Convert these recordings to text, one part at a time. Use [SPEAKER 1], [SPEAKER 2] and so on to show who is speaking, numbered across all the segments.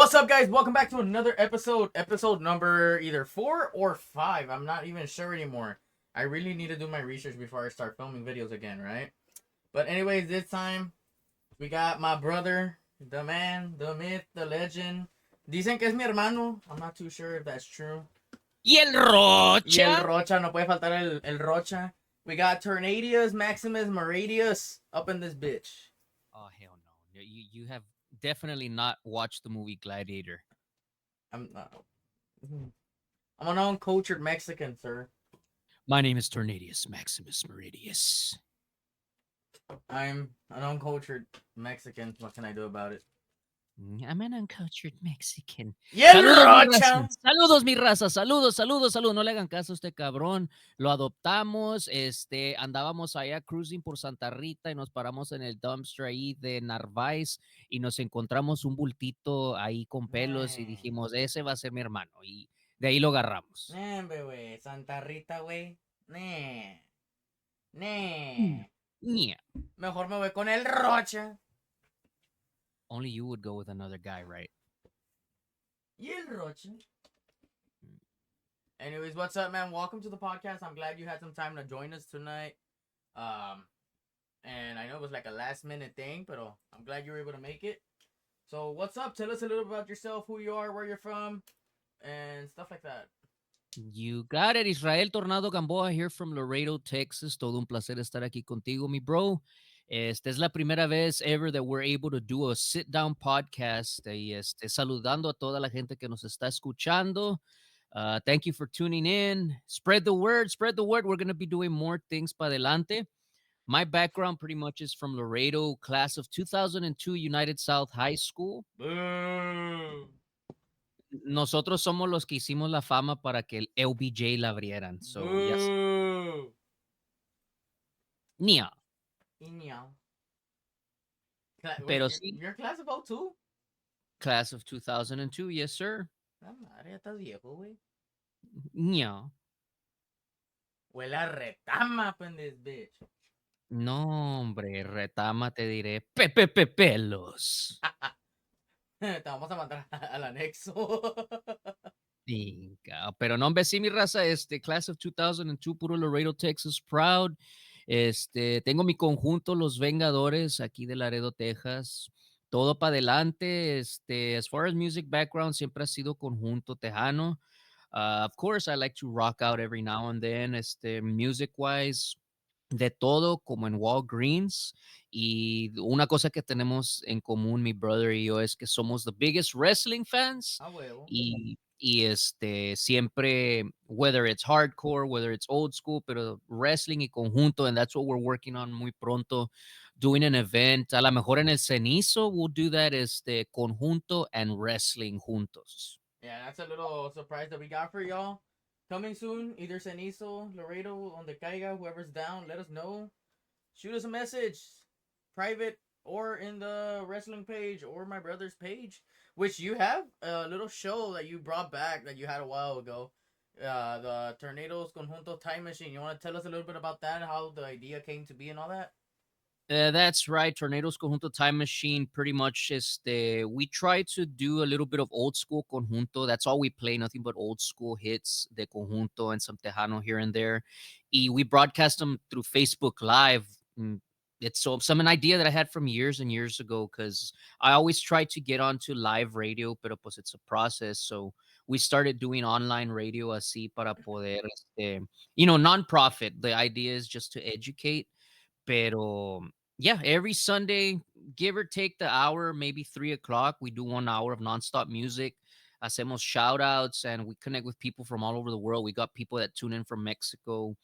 [SPEAKER 1] What's up, guys? Welcome back to another episode. Episode number either 4 or 5. I'm not even sure anymore. I really need to do my research before I start filming videos again, right? But anyways, this time we got my brother, the man, the myth, the legend. Dicen que es mi hermano. I'm not too sure if that's true.
[SPEAKER 2] Y el
[SPEAKER 1] Y el
[SPEAKER 2] Rocha.
[SPEAKER 1] Rocha, no puede faltar el Rocha. We got Tornadius, Maximus, Moradius up in this bitch.
[SPEAKER 2] Oh hell no! You have definitely not watched the movie Gladiator.
[SPEAKER 1] I'm I'm an uncultured Mexican, sir.
[SPEAKER 2] My name is Tornadius Maximus Meridius.
[SPEAKER 1] I'm an uncultured Mexican. What can I do about it?
[SPEAKER 2] I'm an uncultured Mexican.
[SPEAKER 1] ¡Y el
[SPEAKER 2] Saludos, mi
[SPEAKER 1] Rocha!
[SPEAKER 2] raza. Saludos, mi raza. Saludos, saludos, saludos. No le hagan caso a este cabrón. Lo adoptamos. Andábamos allá cruising por Santa Rita y nos paramos en el dumpster ahí de Narváez y nos encontramos un bultito ahí con pelos y dijimos, ese va a ser mi hermano. Y de ahí lo agarramos.
[SPEAKER 1] Güey. Santa Rita, güey. Nah.
[SPEAKER 2] Yeah.
[SPEAKER 1] Mejor me voy con el Rocha.
[SPEAKER 2] Only you would go with another guy, right?
[SPEAKER 1] Y el Rocha. Anyways, what's up, man? Welcome to the podcast. I'm glad you had some time to join us tonight. And I know it was like a last minute thing, but I'm glad you were able to make it. So, what's up? Tell us a little about yourself, who you are, where you're from, and stuff like that.
[SPEAKER 2] You got it. Israel Tornado Gamboa here from Laredo, Texas. Todo un placer estar aquí contigo, mi bro. Esta es la primera vez ever that we're able to do a sit-down podcast. Y saludando a toda la gente que nos está escuchando. Thank you for tuning in. Spread the word. Spread the word. We're going to be doing more things para adelante. My background pretty much is from Laredo, class of 2002 United South High School.
[SPEAKER 1] Boom.
[SPEAKER 2] Nosotros somos los que hicimos la fama para que el LBJ la abrieran. So, yes. Nia. Pero sí.
[SPEAKER 1] You're class of 02?
[SPEAKER 2] Class of 2002, yes, sir.
[SPEAKER 1] La madre, ya estás viejo, güey.
[SPEAKER 2] Nia.
[SPEAKER 1] Huele a retama, pendes, bitch.
[SPEAKER 2] No, hombre, retama te diré. Pelos.
[SPEAKER 1] Te vamos a mandar al anexo.
[SPEAKER 2] Pero no, hombre, sí, mi raza, class of 2002, puro Laredo, Texas, proud. Tengo mi conjunto, Los Vengadores, aquí de Laredo, Texas. Todo para adelante. As far as music background, siempre ha sido conjunto tejano. Of course, I like to rock out every now and then. Music wise, de todo, como en Walgreens. Y una cosa que tenemos en común, mi brother y yo, es que somos the biggest wrestling fans.
[SPEAKER 1] Ah, huevo.
[SPEAKER 2] Y siempre, whether it's hardcore, whether it's old school, pero wrestling y conjunto, and that's what we're working on muy pronto, doing an event. A lo mejor en el Cenizo, we'll do that, conjunto and wrestling juntos.
[SPEAKER 1] Yeah, that's a little surprise that we got for y'all. Coming soon, either Cenizo, Laredo, on the caiga, whoever's down, let us know. Shoot us a message, private or in the wrestling page or my brother's page, which you have a little show that you brought back that you had a while ago. The Tornadoes Conjunto Time Machine. You want to tell us a little bit about that, how the idea came to be and all that?
[SPEAKER 2] That's right. Tornadoes Conjunto Time Machine. Pretty much we try to do a little bit of old school conjunto. That's all we play, nothing but old school hits de conjunto and some tejano here and there. Y we broadcast them through Facebook Live. It's some an idea that I had from years and years ago, because I always try to get onto live radio, pero pues it's a process. So we started doing online radio así para poder, non-profit. The idea is just to educate. Pero yeah, every Sunday, give or take the hour, maybe 3 o'clock, we do 1 hour of nonstop music. Hacemos shout outs and we connect with people from all over the world. We got people that tune in from Mexico,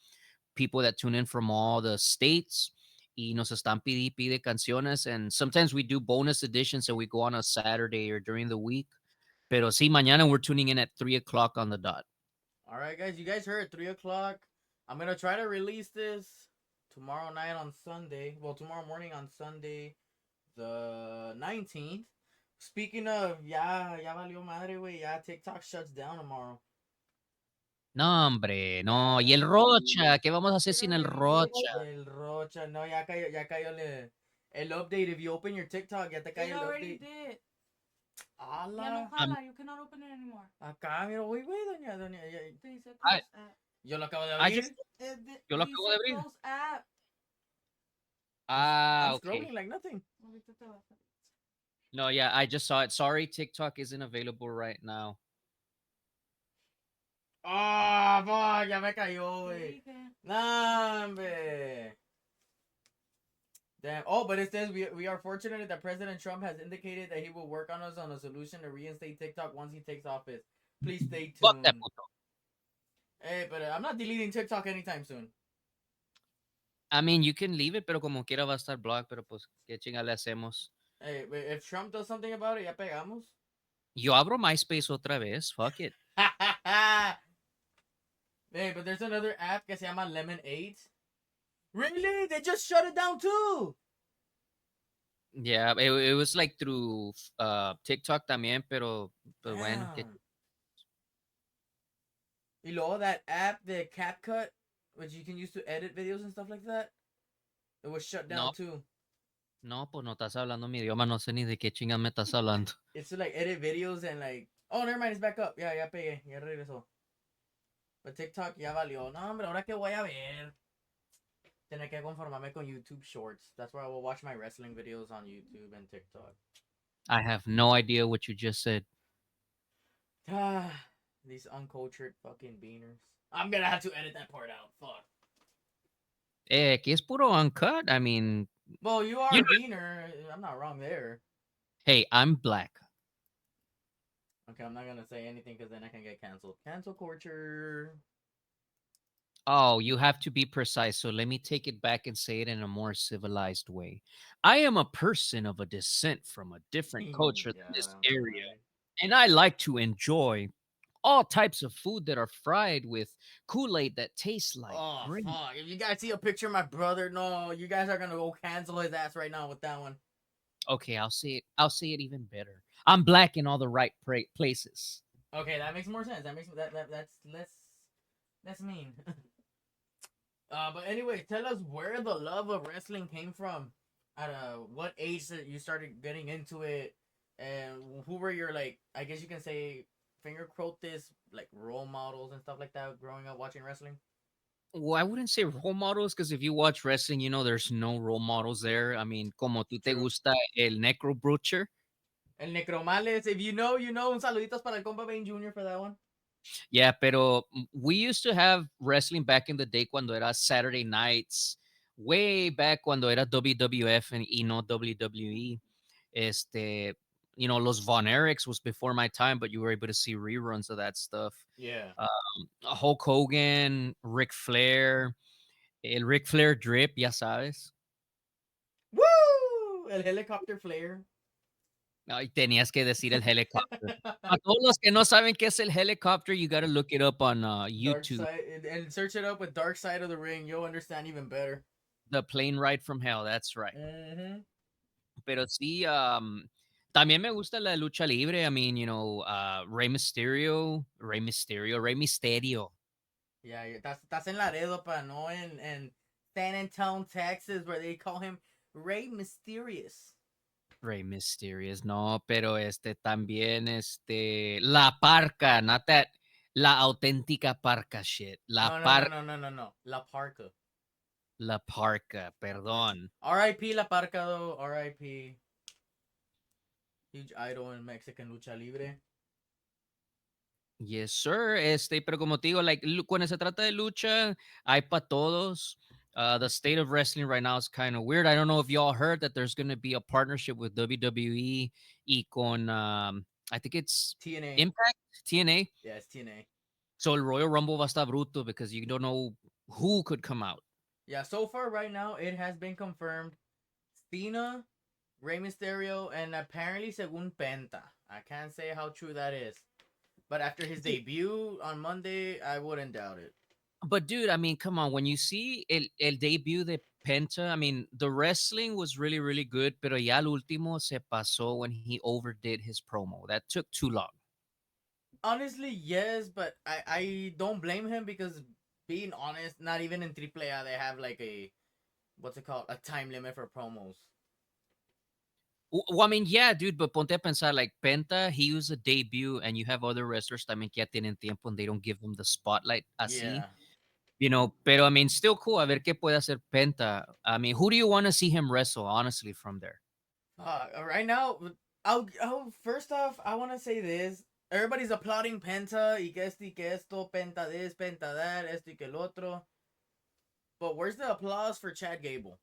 [SPEAKER 2] people that tune in from all the states. Y nos están pide canciones. And sometimes we do bonus editions, so we go on a Saturday or during the week. Pero sí, mañana we're tuning in at 3 o'clock on the dot.
[SPEAKER 1] All right, guys. You guys heard 3 o'clock. I'm going to try to release this tomorrow night on Sunday. Well, tomorrow morning on Sunday, the 19th. Speaking of, ya valió madre, güey. Ya TikTok shuts down tomorrow.
[SPEAKER 2] No, hombre, no. Y el Rocha, ¿qué vamos a hacer sin el Rocha?
[SPEAKER 1] El Rocha, no, ya cayó el update. If you open your TikTok, ya te cayó el update.
[SPEAKER 3] Did.
[SPEAKER 1] Ala.
[SPEAKER 3] Ya no
[SPEAKER 2] Um,
[SPEAKER 3] jala. You cannot open it anymore.
[SPEAKER 1] Acá, mira, uy, güey, doña.
[SPEAKER 3] Te dice
[SPEAKER 2] I
[SPEAKER 3] close app.
[SPEAKER 1] Yo lo acabo de
[SPEAKER 2] I just
[SPEAKER 1] abrir.
[SPEAKER 2] yo lo acabo de
[SPEAKER 3] Dice
[SPEAKER 2] abrir.
[SPEAKER 3] close app.
[SPEAKER 2] Ah,
[SPEAKER 1] I'm
[SPEAKER 2] okay.
[SPEAKER 1] scrolling like nothing.
[SPEAKER 3] Ahorita te va a salir.
[SPEAKER 2] No, yeah, I just saw it. Sorry, TikTok isn't available right now.
[SPEAKER 1] Ah, fuck, ya me cayó,
[SPEAKER 3] Te
[SPEAKER 1] güey.
[SPEAKER 3] dije.
[SPEAKER 1] Nah, hombre. Damn. Oh, but it says we are fortunate that President Trump has indicated that he will work on us on a solution to reinstate TikTok once he takes office. Please stay
[SPEAKER 2] Fuck that
[SPEAKER 1] tuned.
[SPEAKER 2] puto.
[SPEAKER 1] Hey, but I'm not deleting TikTok anytime soon.
[SPEAKER 2] I mean, you can leave it, pero como quiera va a estar blocked, pero pues, ¿qué chinga le hacemos?
[SPEAKER 1] Hey, but if Trump does something about it, ya pegamos.
[SPEAKER 2] Yo abro MySpace otra vez. Fuck it.
[SPEAKER 1] Hey, but there's another app que se llama Lemonade. Really? They just shut it down too.
[SPEAKER 2] Yeah, it was like through TikTok también, pero pues bueno.
[SPEAKER 1] Damn. Y luego that app, the CapCut, which you can use to edit videos and stuff like that, it was shut down
[SPEAKER 2] No,
[SPEAKER 1] too.
[SPEAKER 2] no, pues no estás hablando mi idioma, no sé ni de qué chingas me estás hablando.
[SPEAKER 1] It's to like edit videos and like, oh, never mind, it's back up. Ya pegué, ya regresó. But TikTok ya valió. No, hombre, ahora que voy a ver. Tener que conformarme con YouTube Shorts. That's where I will watch my wrestling videos on YouTube and TikTok.
[SPEAKER 2] I have no idea what you just said.
[SPEAKER 1] Ah, these uncultured fucking beaners. I'm gonna have to edit that part out. Fuck.
[SPEAKER 2] Aquí es puro uncut. I mean,
[SPEAKER 1] Well, you are
[SPEAKER 2] you
[SPEAKER 1] a
[SPEAKER 2] know,
[SPEAKER 1] beaner. I'm not wrong there.
[SPEAKER 2] hey, I'm black.
[SPEAKER 1] Okay, I'm not gonna say anything because then I can get canceled. Cancel culture.
[SPEAKER 2] Oh, you have to be precise. So let me take it back and say it in a more civilized way. I am a person of a descent from a different culture than this
[SPEAKER 1] Yeah,
[SPEAKER 2] area,
[SPEAKER 1] man.
[SPEAKER 2] and I like to enjoy all types of food that are fried with Kool-Aid that tastes like
[SPEAKER 1] Oh
[SPEAKER 2] grape.
[SPEAKER 1] fuck! If you guys see a picture of my brother, no, you guys are gonna go cancel his ass right now with that one.
[SPEAKER 2] Okay, I'll say it. I'll say it even better. I'm black in all the right places.
[SPEAKER 1] Okay, that makes more sense. That makes that's less mean. But anyway, tell us where the love of wrestling came from. At what age that you started getting into it, and who were your like? I guess you can say finger quote this like role models and stuff like that. Growing up watching wrestling.
[SPEAKER 2] Well, I wouldn't say role models because if you watch wrestling, you know there's no role models there. I mean, como tú te
[SPEAKER 1] True.
[SPEAKER 2] gusta el Necro Butcher.
[SPEAKER 1] El Necromales. If you know, you know. Un saluditos para el compa Bane Jr. for that one.
[SPEAKER 2] Yeah, pero we used to have wrestling back in the day cuando era Saturday nights, way back cuando era WWF y no WWE. Este, you know, Los Von Erichs was before my time, but you were able to see reruns of that stuff.
[SPEAKER 1] Yeah.
[SPEAKER 2] Hulk Hogan, Ric Flair, el Ric Flair drip, ya sabes.
[SPEAKER 1] Woo! El helicopter flare.
[SPEAKER 2] Ay, tenías que decir el helicopter. A todos los que no saben qué es el helicopter, you gotta look it up on
[SPEAKER 1] Dark
[SPEAKER 2] YouTube.
[SPEAKER 1] side and search it up with Dark Side of the Ring. You'll understand even better.
[SPEAKER 2] The plane ride from hell, that's right.
[SPEAKER 1] Mm-hmm.
[SPEAKER 2] Pero sí, también me gusta la lucha libre. I mean, you know, Rey Mysterio.
[SPEAKER 1] Yeah, that's in Laredo, pa, no in San Antonio, Texas, where they call him Rey Mysterious.
[SPEAKER 2] Rey Mysterio, no, pero también, la parca, not that, la auténtica parca shit.
[SPEAKER 1] No, no, no, no, no, no, no. La Parca.
[SPEAKER 2] La parca, perdón.
[SPEAKER 1] R.I.P. La Parca, though. R.I.P. Huge idol in Mexican lucha libre.
[SPEAKER 2] Yes, sir. Pero como te digo, like, cuando se trata de lucha, hay para todos. The state of wrestling right now is kind of weird. I don't know if y'all heard that there's going to be a partnership with WWE y con, I think it's
[SPEAKER 1] TNA.
[SPEAKER 2] Impact, TNA.
[SPEAKER 1] Yeah, it's TNA.
[SPEAKER 2] So el Royal Rumble va a estar bruto because you don't know who could come out.
[SPEAKER 1] Yeah, so far right now, it has been confirmed. Cena, Rey Mysterio, and apparently según Penta. I can't say how true that is. But after his debut on Monday, I wouldn't doubt it.
[SPEAKER 2] But dude, I mean, come on. When you see el debut de Penta, I mean, the wrestling was really, really good, pero ya al último se pasó when he overdid his promo. That took too long.
[SPEAKER 1] Honestly, yes, but I don't blame him because being honest, not even in AAA they have like a what's it called? A time limit for promos.
[SPEAKER 2] Well, I mean, yeah, dude, but ponte a pensar, like Penta, he was a debut, and you have other wrestlers también que ya tienen tiempo and they don't give them the spotlight así.
[SPEAKER 1] Yeah.
[SPEAKER 2] Pero I mean, still cool. A ver qué puede hacer Penta. I mean, who do you want to see him wrestle, honestly, from there?
[SPEAKER 1] Right now, I'll first off, I want to say this. Everybody's applauding Penta, y que esto, Penta this, Penta that, esto y que el otro. But where's the applause for Chad Gable?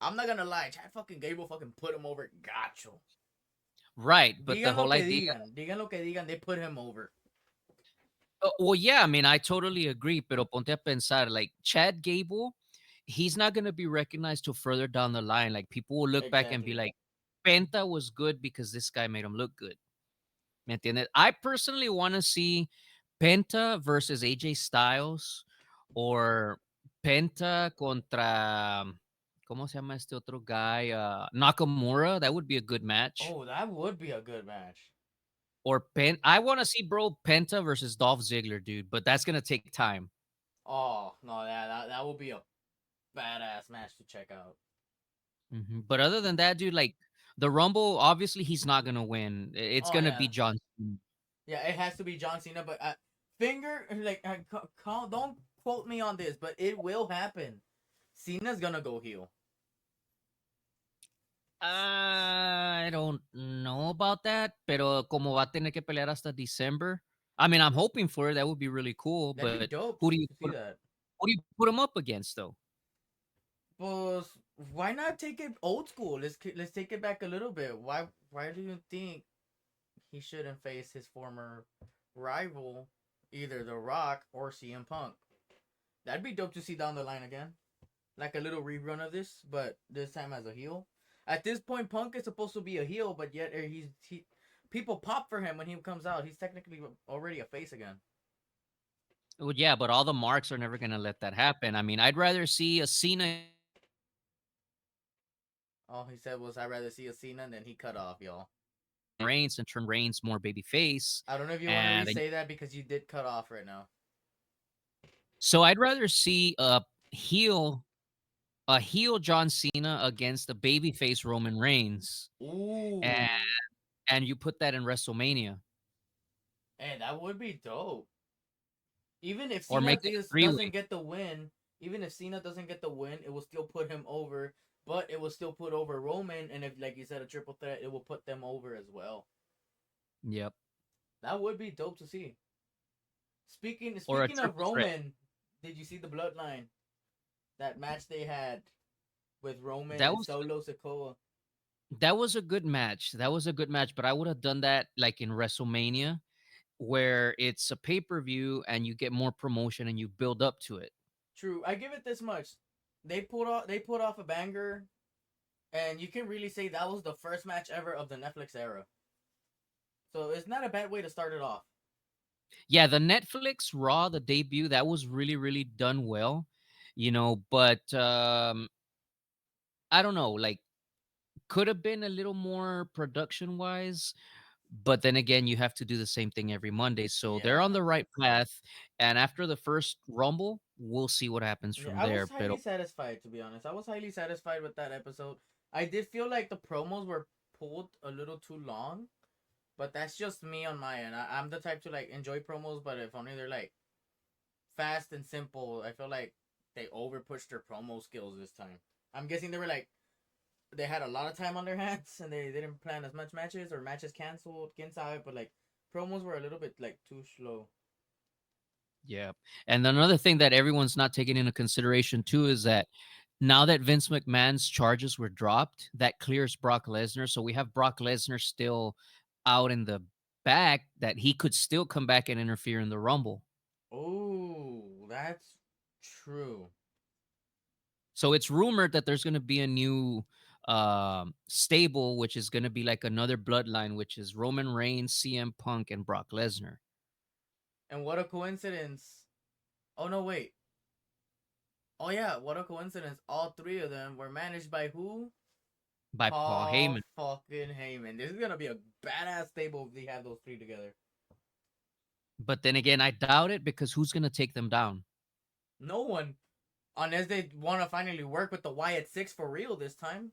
[SPEAKER 1] I'm not gonna lie, Chad fucking Gable fucking put him over gacho.
[SPEAKER 2] Right, but the
[SPEAKER 1] Digan lo
[SPEAKER 2] whole
[SPEAKER 1] que
[SPEAKER 2] idea.
[SPEAKER 1] digan lo que digan, they put him over.
[SPEAKER 2] Well, yeah, I mean, I totally agree, pero ponte a pensar, like Chad Gable, he's not going to be recognized till further down the line. Like people will look back and be
[SPEAKER 1] Exactly.
[SPEAKER 2] like, Penta was good because this guy made him look good. ¿Me entiendes? I personally want to see Penta versus AJ Styles or Penta contra, ¿cómo se llama este otro guy? Nakamura. That would be a good match.
[SPEAKER 1] Oh, that would be a good match.
[SPEAKER 2] Or I want to see, bro, Penta versus Dolph Ziggler, dude, but that's going to take time.
[SPEAKER 1] Oh no, that would be a badass match to check out.
[SPEAKER 2] But other than that, dude, like the Rumble, obviously he's not gonna win. It's
[SPEAKER 1] Oh
[SPEAKER 2] gonna be
[SPEAKER 1] yeah,
[SPEAKER 2] John Cena.
[SPEAKER 1] yeah. It has to be John Cena, but finger like don't quote me on this, but it will happen. Cena's gonna go heel.
[SPEAKER 2] I don't know about that, pero como va a tener que pelear hasta December. I mean, I'm hoping for it. That would be really cool.
[SPEAKER 1] That'd be
[SPEAKER 2] But
[SPEAKER 1] dope
[SPEAKER 2] who do you
[SPEAKER 1] to see
[SPEAKER 2] put?
[SPEAKER 1] that.
[SPEAKER 2] Who do you put him up against, though?
[SPEAKER 1] But why not take it old school? Let's take it back a little bit. Why do you think he shouldn't face his former rival, either The Rock or CM Punk? That'd be dope to see down the line again, like a little rerun of this, but this time as a heel. At this point, Punk is supposed to be a heel, but yet he people pop for him when he comes out. He's technically already a face again.
[SPEAKER 2] Well, yeah, but all the marks are never gonna let that happen. I mean, I'd rather see a Cena
[SPEAKER 1] All he said was, "I'd rather see a Cena," and then he cut off, y'all.
[SPEAKER 2] Reigns and turn Reigns more babyface,
[SPEAKER 1] I don't know if you want to
[SPEAKER 2] and then,
[SPEAKER 1] re-say that because you did cut off right now.
[SPEAKER 2] so I'd rather see heel a heel John Cena against a babyface Roman Reigns, and
[SPEAKER 1] Ooh,
[SPEAKER 2] you put that in WrestleMania,
[SPEAKER 1] hey, that would be dope. Even if
[SPEAKER 2] or
[SPEAKER 1] Cena
[SPEAKER 2] make it a
[SPEAKER 1] doesn't
[SPEAKER 2] three-way.
[SPEAKER 1] get the win, even if Cena doesn't get the win, it will still put him over. But it will still put over Roman, and if, like you said, a triple threat, it will put them over as well.
[SPEAKER 2] Yep,
[SPEAKER 1] That would be dope to see.
[SPEAKER 2] or a
[SPEAKER 1] Speaking of
[SPEAKER 2] triple threat.
[SPEAKER 1] Roman, did you see the Bloodline? That match they had with Roman
[SPEAKER 2] That
[SPEAKER 1] and
[SPEAKER 2] was
[SPEAKER 1] Solo Sikoa.
[SPEAKER 2] that was a good match. That was a good match, but I would have done that like in WrestleMania, where it's a pay-per-view and you get more promotion and you build up to it.
[SPEAKER 1] True, I give it this much. They put off a banger, and you can really say that was the first match ever of the Netflix era. So it's not a bad way to start it off.
[SPEAKER 2] Yeah, the Netflix Raw, the debut, that was really, really done well, but I don't know, like could have been a little more production wise, but then again, you have to do the same thing every Monday. So they're on
[SPEAKER 1] Yeah.
[SPEAKER 2] the right path. And after the first Rumble, we'll see what happens
[SPEAKER 1] Yeah,
[SPEAKER 2] from
[SPEAKER 1] I was
[SPEAKER 2] there.
[SPEAKER 1] highly
[SPEAKER 2] But
[SPEAKER 1] satisfied to be honest. I was highly satisfied with that episode. I did feel like the promos were pulled a little too long, but that's just me on my end. I'm the type to like enjoy promos, but if only they're like fast and simple, I feel like they over pushed their promo skills this time. I'm guessing they were like they had a lot of time on their hands and they didn't plan as much matches or matches canceled, quién sabe, but like promos were a little bit like too slow.
[SPEAKER 2] yeah. And another thing that everyone's not taking into consideration too is that now that Vince McMahon's charges were dropped, that clears Brock Lesnar. So we have Brock Lesnar still out in the back that he could still come back and interfere in the Rumble.
[SPEAKER 1] Oh, that's true.
[SPEAKER 2] So it's rumored that there's going to be a new stable, which is going to be like another bloodline, which is Roman Reigns, CM Punk, and Brock Lesnar.
[SPEAKER 1] And what a coincidence. Oh no, wait. Oh yeah, what a coincidence. All three of them were managed by who?
[SPEAKER 2] By Paul
[SPEAKER 1] Paul
[SPEAKER 2] Heyman.
[SPEAKER 1] fucking Heyman. This is gonna be a badass stable if they have those three together.
[SPEAKER 2] But then again, I doubt it because who's going to take them down?
[SPEAKER 1] No one, unless they want to finally work with the Wyatt Six for real this time.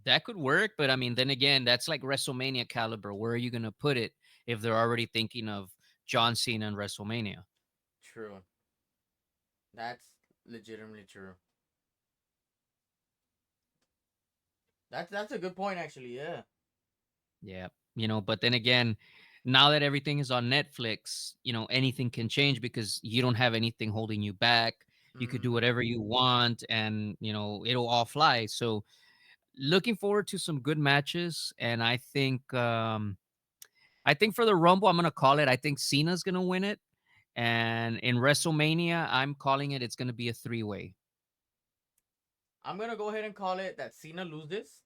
[SPEAKER 2] That could work, but I mean, then again, that's like WrestleMania caliber. Where are you gonna put it if they're already thinking of John Cena and WrestleMania?
[SPEAKER 1] True. That's legitimately true. That's a good point actually. Yeah.
[SPEAKER 2] Yeah, but then again, now that everything is on Netflix, anything can change because you don't have anything holding you back. You could do
[SPEAKER 1] Mm-hmm.
[SPEAKER 2] whatever you want, and it'll all fly. So, looking forward to some good matches, and I think for the Rumble, I'm gonna call it. I think Cena's gonna win it, and in WrestleMania, I'm calling it. It's gonna be a three-way.
[SPEAKER 1] I'm gonna go ahead and call it that Cena lose this,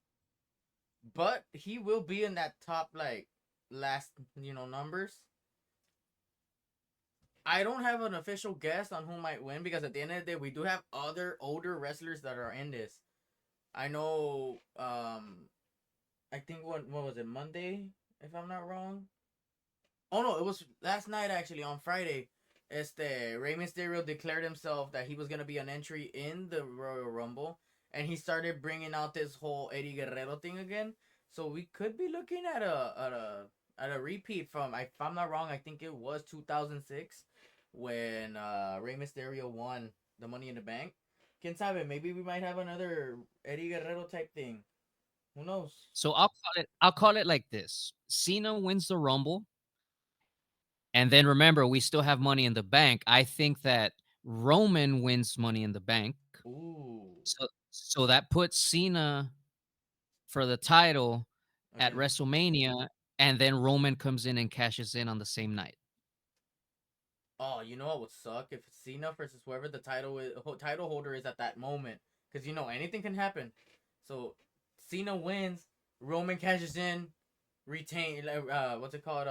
[SPEAKER 1] but he will be in that top like last numbers. I don't have an official guess on who might win because at the end of the day, we do have other older wrestlers that are in this. I know. I think what was it, Monday, if I'm not wrong. Oh no, it was last night actually on Friday. Rey Mysterio declared himself that he was gonna be an entry in the Royal Rumble, and he started bringing out this whole Eddie Guerrero thing again. So we could be looking at a repeat from, if I'm not wrong, I think it was 2006 when Rey Mysterio won the Money in the Bank. Quién sabe? Maybe we might have another Eddie Guerrero type thing. Who knows?
[SPEAKER 2] So I'll call it like this: Cena wins the Rumble, and then remember, we still have Money in the Bank. I think that Roman wins Money in the Bank.
[SPEAKER 1] Ooh,
[SPEAKER 2] So that puts Cena for the title at
[SPEAKER 1] against.
[SPEAKER 2] WrestleMania, and then Roman comes in and cashes in on the same night.
[SPEAKER 1] Oh, you know what would suck if Cena versus whoever the title holder is at that moment, because anything can happen. So Cena wins, Roman cashes in, retain what's it called,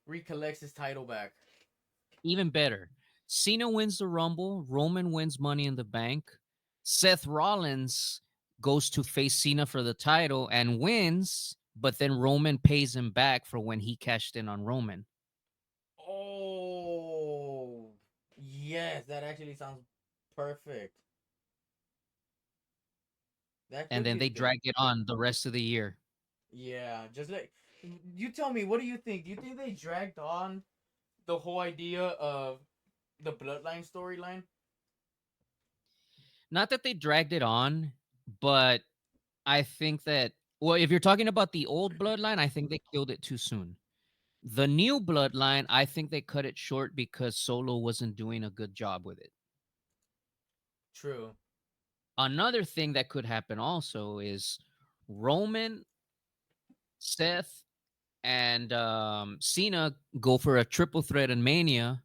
[SPEAKER 1] recollects his title back.
[SPEAKER 2] Even better, Cena wins the Rumble, Roman wins Money in the Bank, Seth Rollins goes to face Cena for the title and wins, but then Roman pays him back for when he cashed in on Roman.
[SPEAKER 1] Oh yes, that actually sounds perfect. That
[SPEAKER 2] And
[SPEAKER 1] could
[SPEAKER 2] then
[SPEAKER 1] be the
[SPEAKER 2] they
[SPEAKER 1] thing.
[SPEAKER 2] drag it on the rest of the year.
[SPEAKER 1] Yeah, just like, you tell me, what do you think? Do you think they dragged on the whole idea of the bloodline storyline?
[SPEAKER 2] Not that they dragged it on, but I think that, well, if you're talking about the old bloodline, I think they killed it too soon. The new bloodline, I think they cut it short because Solo wasn't doing a good job with it.
[SPEAKER 1] True.
[SPEAKER 2] Another thing that could happen also is Roman, Seth, and Cena go for a triple threat in Mania,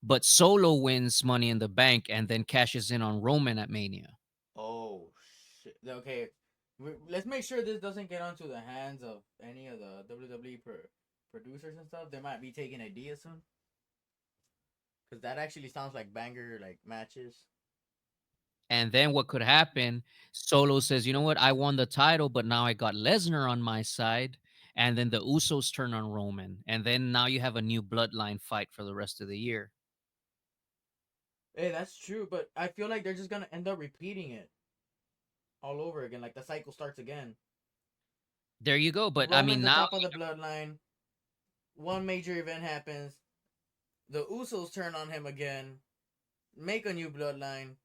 [SPEAKER 2] but Solo wins Money in the Bank and then cashes in on Roman at Mania.
[SPEAKER 1] Oh shit. Okay, let's make sure this doesn't get onto the hands of any of the WWE producers and stuff. They might be taking ideas soon, because that actually sounds like banger like matches.
[SPEAKER 2] And then what could happen? Solo says, you know what? I won the title, but now I got Lesnar on my side. And then the Usos turn on Roman. And then now you have a new bloodline fight for the rest of the year.
[SPEAKER 1] Hey, that's true, but I feel like they're just gonna end up repeating it all over again. Like the cycle starts again.
[SPEAKER 2] There you go. But I
[SPEAKER 1] Roman's
[SPEAKER 2] mean,
[SPEAKER 1] the
[SPEAKER 2] now,
[SPEAKER 1] top of the bloodline. One major event happens. The Usos turn on him again. Make a new bloodline,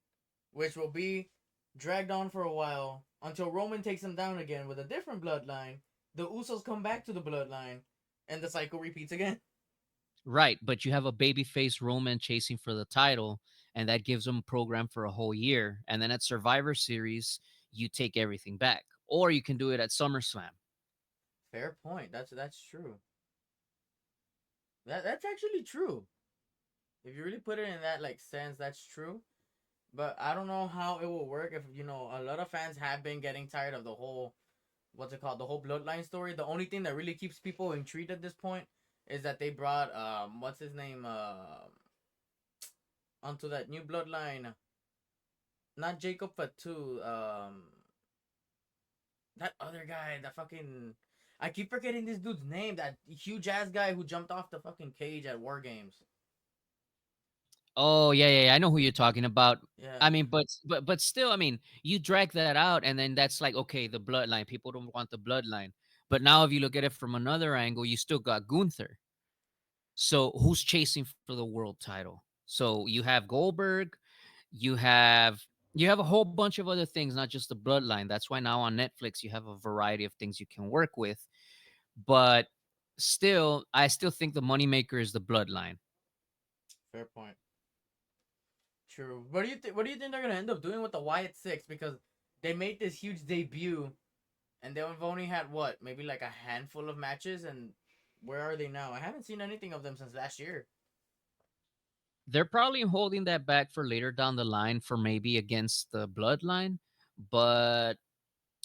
[SPEAKER 1] which will be dragged on for a while until Roman takes him down again with a different bloodline. The Usos come back to the bloodline, and the cycle repeats again.
[SPEAKER 2] right. But you have a babyface Roman chasing for the title, and that gives him a program for a whole year. And then at Survivor Series, you take everything back. Or you can do it at SummerSlam.
[SPEAKER 1] Fair point. That's true. That's actually true. If you really put it in that like sense, that's true. But I don't know how it will work if a lot of fans have been getting tired of the whole, what's it called, the whole bloodline story. The only thing that really keeps people intrigued at this point is that they brought what's his name onto that new bloodline. Not Jacob Fatu. That other guy, that fucking. I keep forgetting this dude's name. That huge ass guy who jumped off the fucking cage at War Games.
[SPEAKER 2] Oh, yeah, yeah, yeah, I know who you're talking about. I
[SPEAKER 1] Yeah,
[SPEAKER 2] mean, but still, I mean, you drag that out, and then that's like, okay, the bloodline. People don't want the bloodline. But now, if you look at it from another angle, you still got Gunther. So who's chasing for the world title? So you have Goldberg, you have you have a whole bunch of other things, not just the bloodline. That's why now on Netflix you have a variety of things you can work with. But still, I still think the moneymaker is the bloodline.
[SPEAKER 1] fair point. True. What do you think? What do you think they're gonna end up doing with the Wyatt Six? Because they made this huge debut, and they've only had what, maybe like a handful of matches, and where are they now? I haven't seen anything of them since last year.
[SPEAKER 2] They're probably holding that back for later down the line for maybe against the bloodline. But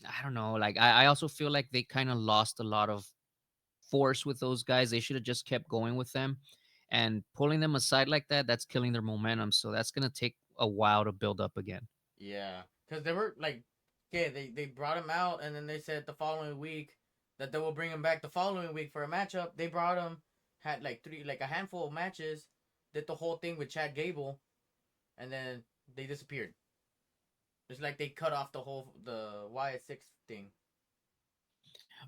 [SPEAKER 2] I don't know. Like I also feel like they kind of lost a lot of force with those guys. They should have just kept going with them. And pulling them aside like that, that's killing their momentum. So that's gonna take a while to build up again.
[SPEAKER 1] Yeah, because they were like, yeah, they brought him out, and then they said the following week that they will bring him back the following week for a matchup. They brought him, had like a handful of matches, did the whole thing with Chad Gable, and then they disappeared. It's like they cut off the Wyatt Six thing.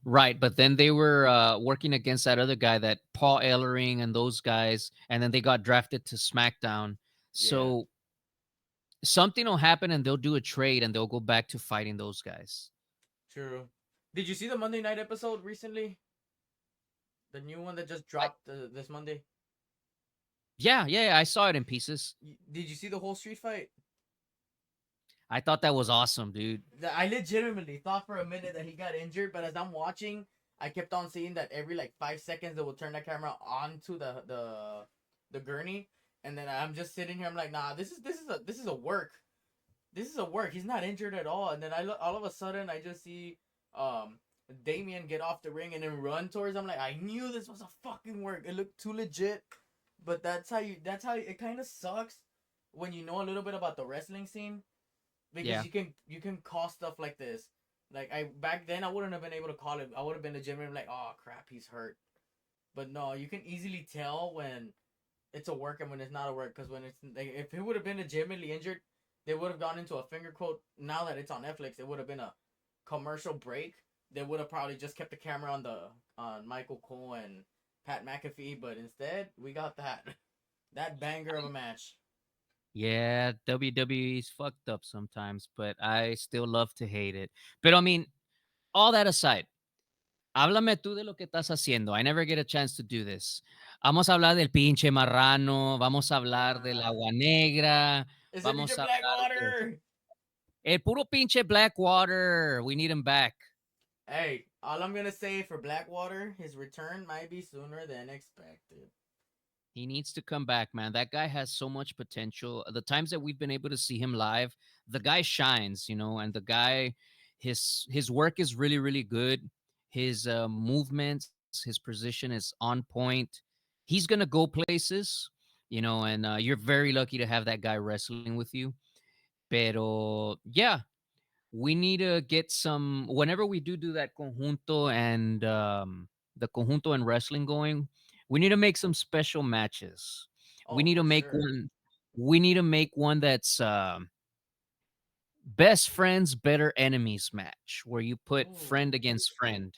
[SPEAKER 2] Right, but then they were working against that other guy, that Paul Ellering and those guys, and then they got drafted to SmackDown.
[SPEAKER 1] Yeah,
[SPEAKER 2] So something will happen, and they'll do a trade, and they'll go back to fighting those guys.
[SPEAKER 1] true. Did you see the Monday night episode recently? The new one that just
[SPEAKER 2] I,
[SPEAKER 1] dropped this Monday.
[SPEAKER 2] yeah, yeah, yeah, I saw it in pieces.
[SPEAKER 1] Did you see the whole street fight?
[SPEAKER 2] I thought that was awesome, dude.
[SPEAKER 1] I legitimately thought for a minute that he got injured, but as I'm watching, I kept on seeing that every like 5 seconds they will turn the camera onto the gurney, and then I'm just sitting here. I'm like, nah, this is a work. This is a work. He's not injured at all. And then I look, all of a sudden I just see um Damien get off the ring and then run towards. I'm like, I knew this was a fucking work. It looked too legit. But that's how it kind of sucks when you know a little bit about the wrestling scene, because
[SPEAKER 2] Yeah.
[SPEAKER 1] you can call stuff like this. Like I back then I wouldn't have been able to call it. I would have been legitimately like, oh crap, he's hurt. But no, you can easily tell when it's a work and when it's not a work. Because when it's like, if he would have been legitimately injured, they would have gone into a finger quote. Now that it's on Netflix, it would have been a commercial break. They would have probably just kept the camera on Michael Cole and Pat McAfee. But instead, we got that banger of a match.
[SPEAKER 2] Yeah, WWE's fucked up sometimes, but I still love to hate it. But I mean, all that aside, háblame tú de lo que estás haciendo. I never get a chance to do this. Vamos a hablar del pinche marrano, vamos a hablar del
[SPEAKER 1] Ah,
[SPEAKER 2] agua negra,
[SPEAKER 1] it's a
[SPEAKER 2] vamos
[SPEAKER 1] pinche
[SPEAKER 2] a hablar de
[SPEAKER 1] Blackwater.
[SPEAKER 2] el puro pinche Blackwater. We need him back.
[SPEAKER 1] Hey, all I'm gonna say for Blackwater, his return might be sooner than expected.
[SPEAKER 2] He needs to come back, man. That guy has so much potential. The times that we've been able to see him live, the guy shines, and the guy, his work is really really good. His movements, his position is on point. He's gonna go places, and you're very lucky to have that guy wrestling with you. Pero yeah, we need to get some whenever we do that conjunto and the conjunto and wrestling going. We need to make some special matches. We
[SPEAKER 1] Oh,
[SPEAKER 2] need to
[SPEAKER 1] for
[SPEAKER 2] make
[SPEAKER 1] sure.
[SPEAKER 2] one. We need to make one that's best friends, better enemies match, where you put friend
[SPEAKER 1] Ooh.
[SPEAKER 2] against friend.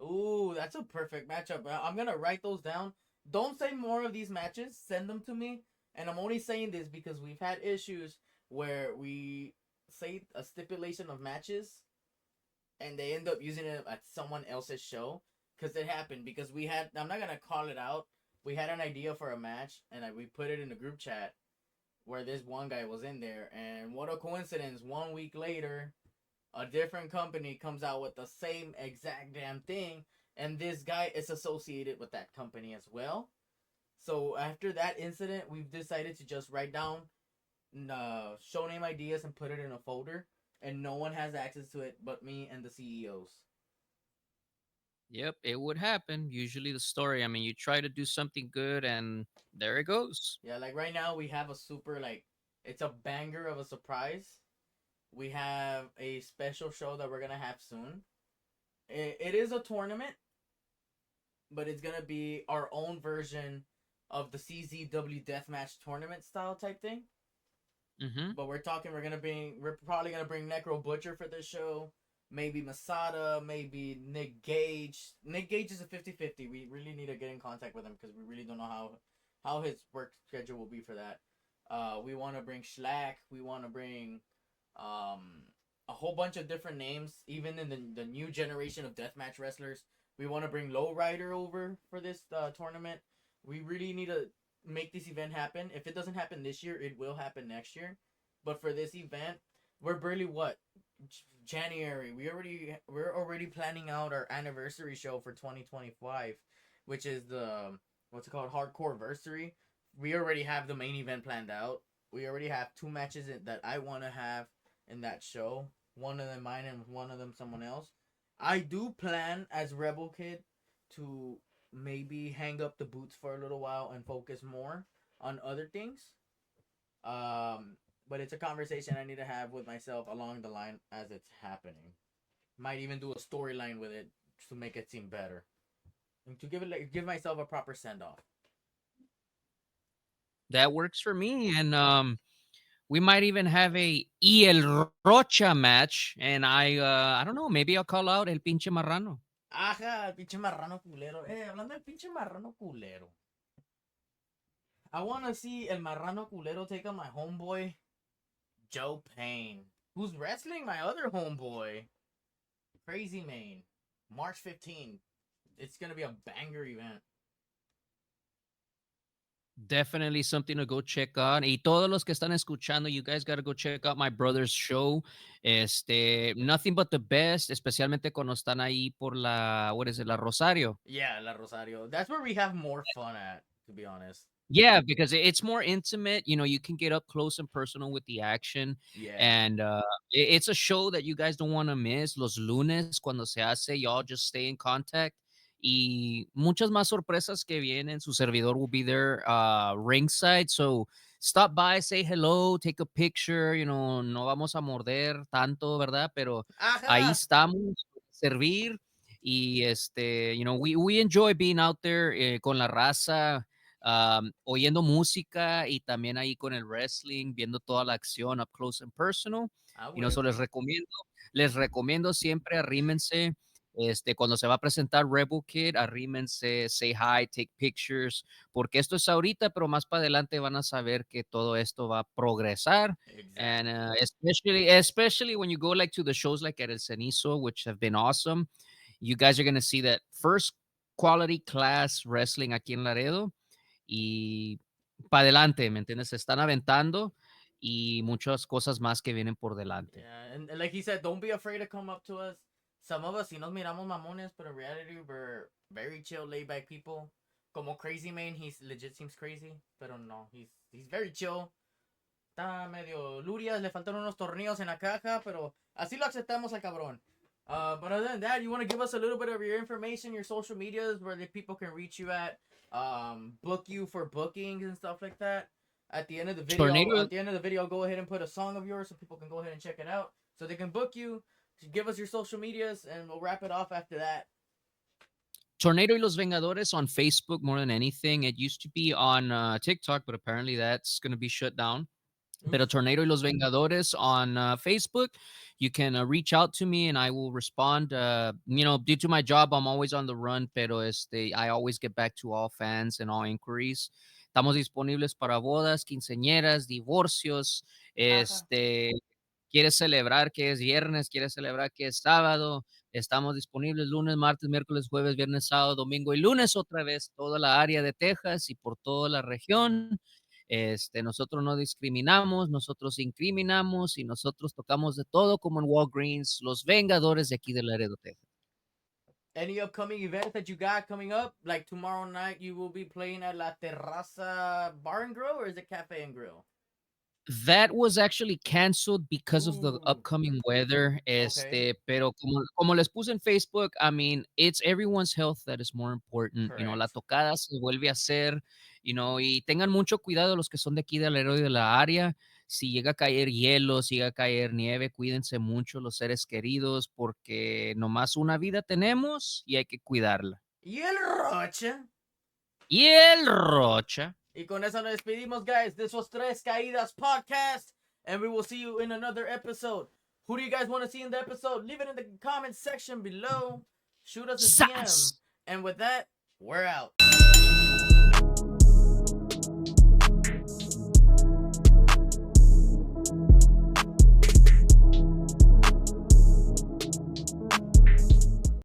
[SPEAKER 1] Ooh, that's a perfect matchup. I'm gonna write those down. Don't say more of these matches. Send them to me. And I'm only saying this because we've had issues where we say a stipulation of matches and they end up using it at someone else's show. Because it happened. Because we had, I'm not gonna call it out. We had an idea for a match and we put it in the group chat where this one guy was in there. And what a coincidence! 1 week later, a different company comes out with the same exact damn thing, and this guy is associated with that company as well. So after that incident, we've decided to just write down show name ideas and put it in a folder, and no one has access to it but me and the CEOs.
[SPEAKER 2] Yep, it would happen. Usually, the story. I mean, you try to do something good, and there it goes.
[SPEAKER 1] Yeah, like right now we have a super like it's a banger of a surprise. We have a special show that we're gonna have soon. It is a tournament, but it's gonna be our own version of the CZW Deathmatch tournament style type thing.
[SPEAKER 2] Mm-hmm.
[SPEAKER 1] But we're probably gonna bring Necro Butcher for this show. Maybe Masada, maybe Nick Gage. Nick Gage is a 50-50. We really need to get in contact with him because we really don't know how his work schedule will be for that. We want to bring Schlack. We want to bring um, a whole bunch of different names, even in the new generation of deathmatch wrestlers. We want to bring Lowrider over for this tournament. We really need to make this event happen. If it doesn't happen this year, it will happen next year. But for this event, we're barely what January. We're already planning out our anniversary show for 2025, which is the what's it called, Hardcore Versary. We already have the main event planned out. We already have two matches that I want to have in that show. One of them mine and one of them someone else. I do plan as Rebel Kid to maybe hang up the boots for a little while and focus more on other things. Um, but it's a conversation I need to have with myself along the line as it's happening. Might even do a storyline with it to make it seem better and to give myself a proper send off.
[SPEAKER 2] That works for me. And we might even have a Y el Rocha match. And I don't know, maybe I'll call out El Pinche Marrano.
[SPEAKER 1] Ajá, el pinche marrano culero. Hablando del pinche marrano culero. I want to see el marrano culero take on my homeboy Joe Payne, who's wrestling my other homeboy Crazy Mane, March 15th. It's gonna be a banger event.
[SPEAKER 2] Definitely something to go check on. Y todos los que están escuchando, you guys got to go check out my brother's show. Nothing but the best, especialmente cuando están ahí por what is it, la Rosario.
[SPEAKER 1] Yeah, La Rosario. That's where we have more fun at, to be honest.
[SPEAKER 2] Yeah, because it's more intimate. You know, you can get up close and personal with the action.
[SPEAKER 1] Yeah.
[SPEAKER 2] And it's a show that you guys don't want to miss. Los lunes, cuando se hace, y'all just stay in contact. Y muchas más sorpresas que vienen. Su servidor will be there ringside. So stop by, say hello, take a picture. You know, no vamos a morder tanto, ¿verdad? Pero ahí
[SPEAKER 1] Ajá.
[SPEAKER 2] estamos, servir. Y you know, we enjoy being out there con la raza, oyendo música y también ahí con el wrestling, viendo toda la acción up close and personal.
[SPEAKER 1] Ah,
[SPEAKER 2] Y no, so
[SPEAKER 1] huevo.
[SPEAKER 2] les recomiendo siempre arrímense. Cuando se va a presentar Rebel Kid, arrímense, say hi, take pictures, porque esto es ahorita, pero más para adelante van a saber que todo esto va a progresar. And
[SPEAKER 1] Exactly.
[SPEAKER 2] especially when you go like to the shows like at El Cenizo, which have been awesome, you guys are going to see that first quality class wrestling aquí en Laredo y para adelante, ¿me entiendes? Se están aventando y muchas cosas más que vienen por delante.
[SPEAKER 1] Yeah, and like he said, don't be afraid to come up to us. Some of us, si nos miramos mamones, but in reality, we're very chill, laid back people. Como Crazy Man, he's legit seems crazy, pero no, he's very chill. Está medio lurias, le faltan unos tornillos en la caja, pero así lo aceptamos al cabrón. But other than that, you want to give us a little bit of your information, your social medias, where the people can reach you at, book you for bookings and stuff like that. At the end of the
[SPEAKER 2] Tornado,
[SPEAKER 1] video, go ahead and put a song of yours so people can go ahead and check it out, so they can book you. Give us your social medias, and we'll wrap it off after that.
[SPEAKER 2] Tornado y Los Vengadores on Facebook more than anything. It used to be on TikTok, but apparently that's going to be shut down. Pero
[SPEAKER 1] Oops.
[SPEAKER 2] Tornado y Los Vengadores on Facebook. You can reach out to me and I will respond. You know, due to my job, I'm always on the run, pero I always get back to all fans and all inquiries. Estamos disponibles para bodas, quinceañeras, divorcios.
[SPEAKER 1] Ajá.
[SPEAKER 2] Quieres celebrar que es viernes, quieres celebrar que es sábado. Estamos disponibles lunes, martes, miércoles, jueves, viernes, sábado, domingo y lunes otra vez, toda la área de Texas y por toda la región. Nosotros no discriminamos, nosotros incriminamos y nosotros tocamos de todo como en Walgreens, los Vengadores de aquí de Laredo, Texas.
[SPEAKER 1] Any upcoming events that you got coming up? Like tomorrow night, you will be playing at La Terraza Bar and Grill, or is it Cafe and Grill?
[SPEAKER 2] That was actually canceled because of the
[SPEAKER 1] Ooh.
[SPEAKER 2] upcoming weather.
[SPEAKER 1] Okay.
[SPEAKER 2] Pero como les puse en Facebook, I mean, it's everyone's health that is more important. You know, la
[SPEAKER 1] Correct.
[SPEAKER 2] tocada se vuelve a hacer, you know, y tengan mucho cuidado los que son de aquí del Laredo y de la área. Si llega a caer hielo, si llega a caer nieve, cuídense mucho los seres queridos porque nomás una vida tenemos y hay que cuidarla.
[SPEAKER 1] Y el Rocha.
[SPEAKER 2] Y el Rocha.
[SPEAKER 1] Y con eso nos despedimos, guys. This was Tres Caídas Podcast, and we will see you in another episode. Who do you guys want to see in the episode? Leave it in the comment section below. Shoot us a DM.
[SPEAKER 2] Sas.
[SPEAKER 1] And with that, we're out.